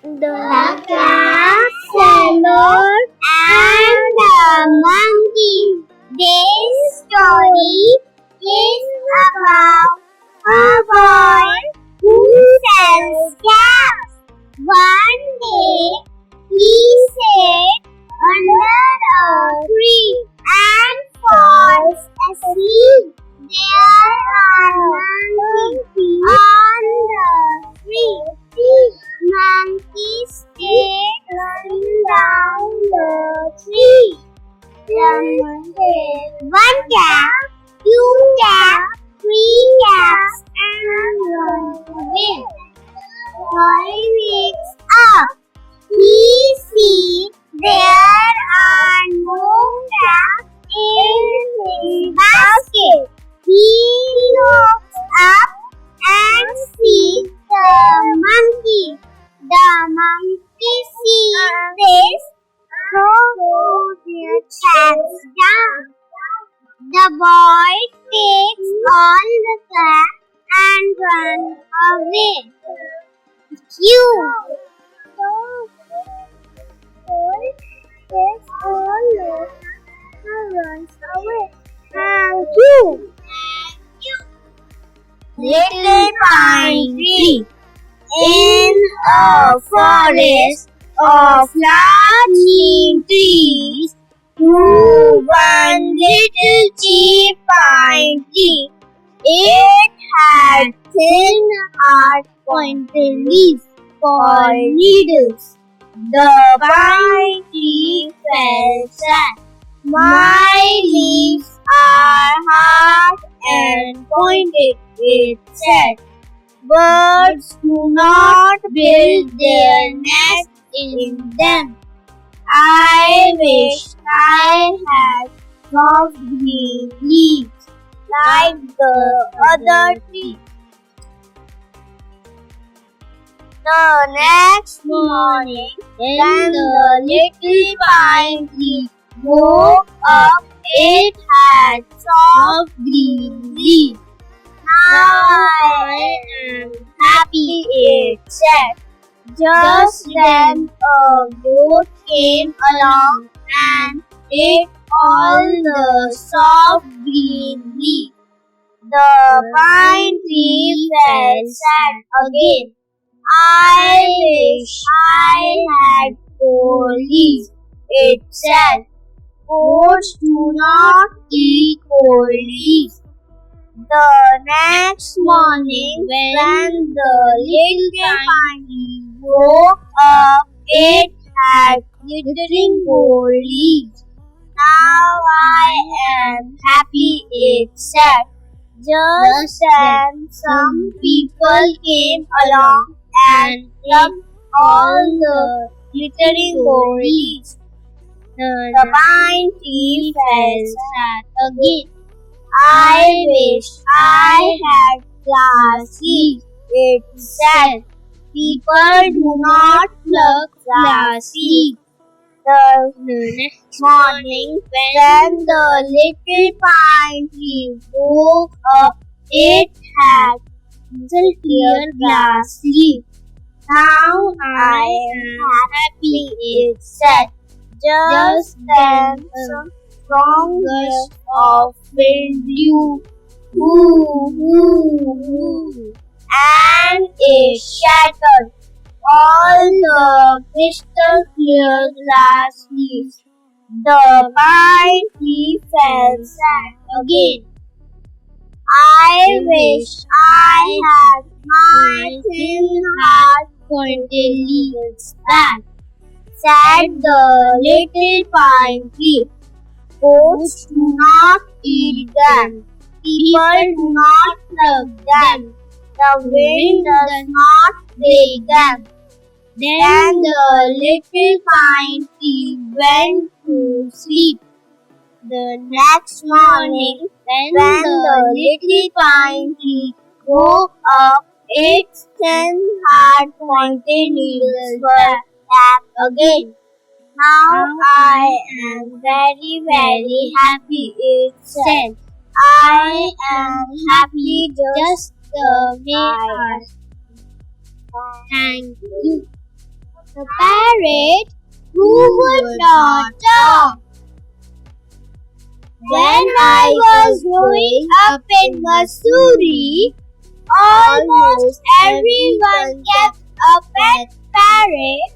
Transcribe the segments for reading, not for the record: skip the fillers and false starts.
The cat, Salmon, and the monkey. This story is about a boy who sells cats. One day, he sat under a tree and falls asleep. There are monkeys on the tree. Monkeys stayed running down the tree. One cat, two cats, three cats, and one away. Boy wakes up. He sees there are no cats in his basket. He looks up and sees the monkey. The monkey sees this, throws their cats down. The boy takes all the cats and runs away. You. Takes all the and runs away. Thank you. Little pine tree in a forest of large trees grew one little cheap pine tree. It had thin, hard, pointed leaves called needles. The pine tree felt sad. My leaves are hard and pointed, it said. Birds do not build their nests in them. I wish I had soft green leaves like the other trees. The next morning, when the little pine tree woke up, it had soft green leaves. Now I am happy, it said. Just then a goat came along and ate all the soft green leaves. The pine tree felt sad again. I wish I had 4 leaves, it said. Goats do not eat whole leaves. The next morning, when the little pine tree woke up, it had glittering gold leaves. Now I am happy, it said. Just then some people came along and plucked all the glittering gold leaves. The pine tree fell sad again. I wish I had glass leaves, it said. People do not pluck glass leaves. The next morning, when the little pine tree woke up, it had little clear glass leaves. Now I am happy, it said. Just then some strong gust of wind blew, and it shattered all the crystal clear glass leaves. The pine tree fell sad again. I wish I had my thin, hard, pointed leaves back, said the little pine tree. Goats do not eat them. People do not pluck them. The wind does not break them. Then the little pine tree went to sleep. The next morning, when the little pine tree woke up, its 10 hard pointed needles were back again. Now I am very, very happy, it said. I am happy just the way I am. Thank you. The parrot who would not talk. When I was growing up in Missouri, almost everyone kept a pet parrot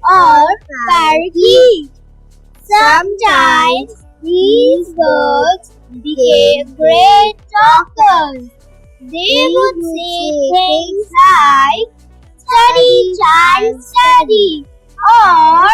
or parakeet. Sometimes these birds became great talkers. They would say things like, "Study, child, study," or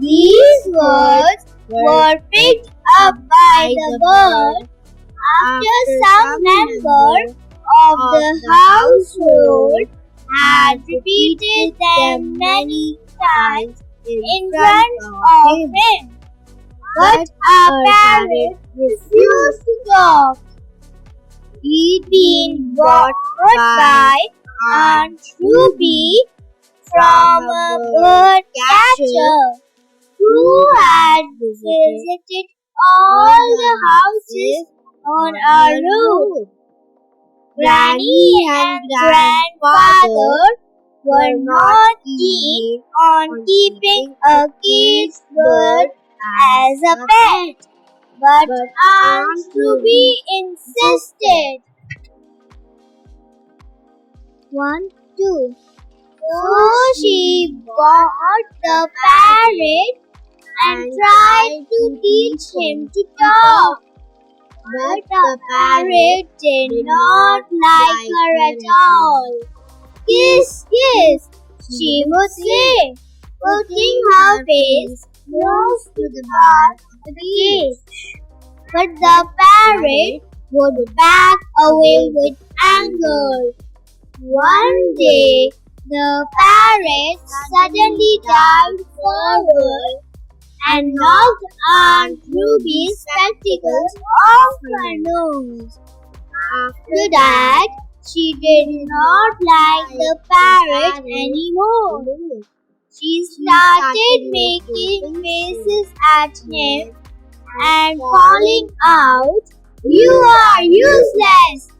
these words were picked up by the bird after some member of the household had repeated them many times in front of him. But our parrot refused to talk. He'd been brought by Aunt Ruby from a bird catcher who had visited all the houses on our road. Granny and grandfather were not keen on keeping a caged bird as a pet, but Aunt Ruby insisted. 1, 2. So she bought the parrot and tried to teach him to talk. But the parrot did not like her at all. "Kiss, kiss," she would say, putting her face close to the bar of the cage. But the parrot would back away with anger. One day, the parrot suddenly dived forward and knocked Aunt Ruby's spectacles off her nose. After that, she did not like the parrot anymore. She started making faces at him and calling out, "You are useless!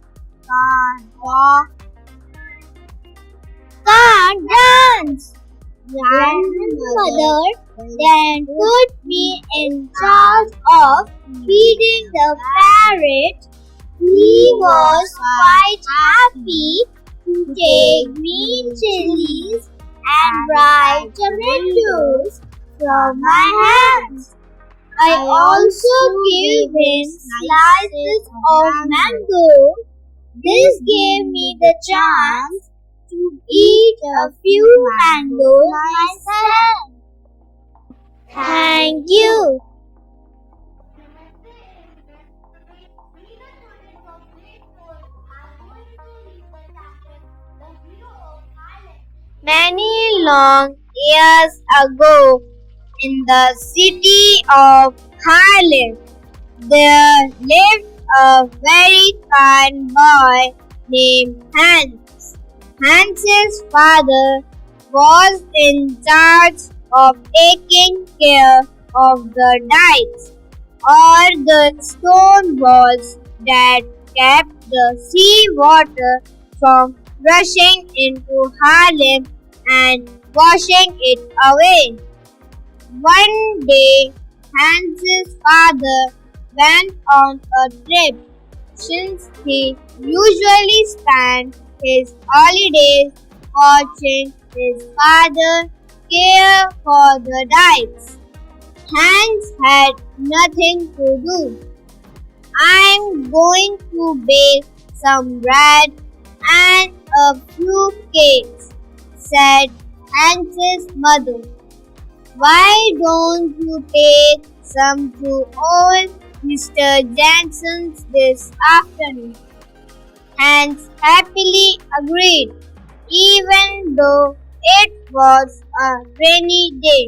Can't walk, can't dance." Grandmother then put me in charge of feeding the parrot. He was quite happy to take green chilies and ripe tomatoes from my hands. I also gave him slices of mango. This gave me the chance to eat a few mangoes myself. Thank you. Many long years ago, in the city of Harlem, there lived a very kind boy named Hans. Hans's father was in charge of taking care of the dikes, or the stone walls that kept the sea water from rushing into Harlem and washing it away. One day, Hans's father went on a trip, since he usually spent his holidays watching his father care for the dikes. Hans had nothing to do. "I'm going to bake some bread and a few cakes," said Hans's mother. "Why don't you take some to old Mr. Jensen's this afternoon?" Hans happily agreed, even though it was a rainy day.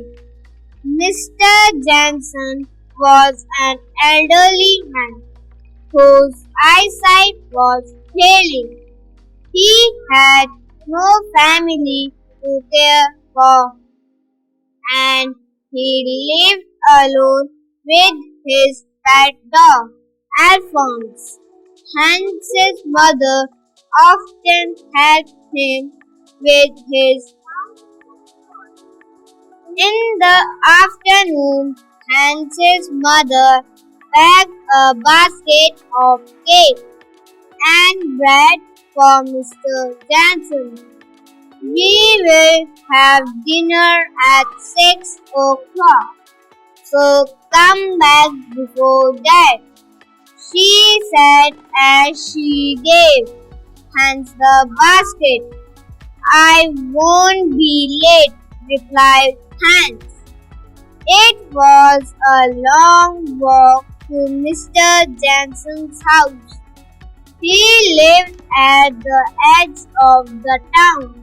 Mr. Jensen was an elderly man whose eyesight was failing. He had no family to care for, and he lived alone with his pet dog, Alphonse. Hans's mother often helped him with his. In the afternoon, Hans's mother packed a basket of cake and bread for Mr. Jansen. We will have dinner at 6 o'clock, so come back before that, she said as she gave Hans the basket. I won't be late, replied Hans. It was a long walk to Mr. Jansen's house. He lived at the edge of the town.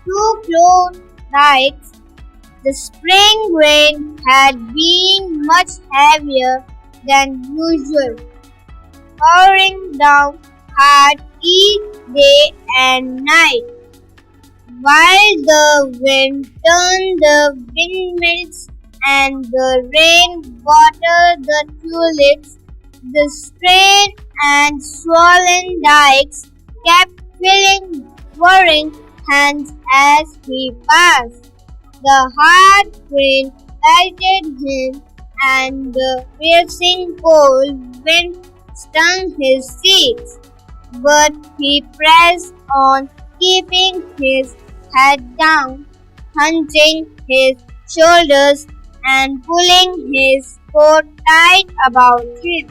Too close dikes. The spring rain had been much heavier than usual, pouring down hard each day and night. While the wind turned the windmills and the rain watered the tulips, the strained and swollen dikes kept filling, worrying Hans as he passed. The hard rain pelted him, and the piercing cold wind stung his cheeks. But he pressed on, keeping his head down, hunching his shoulders, and pulling his coat tight about him.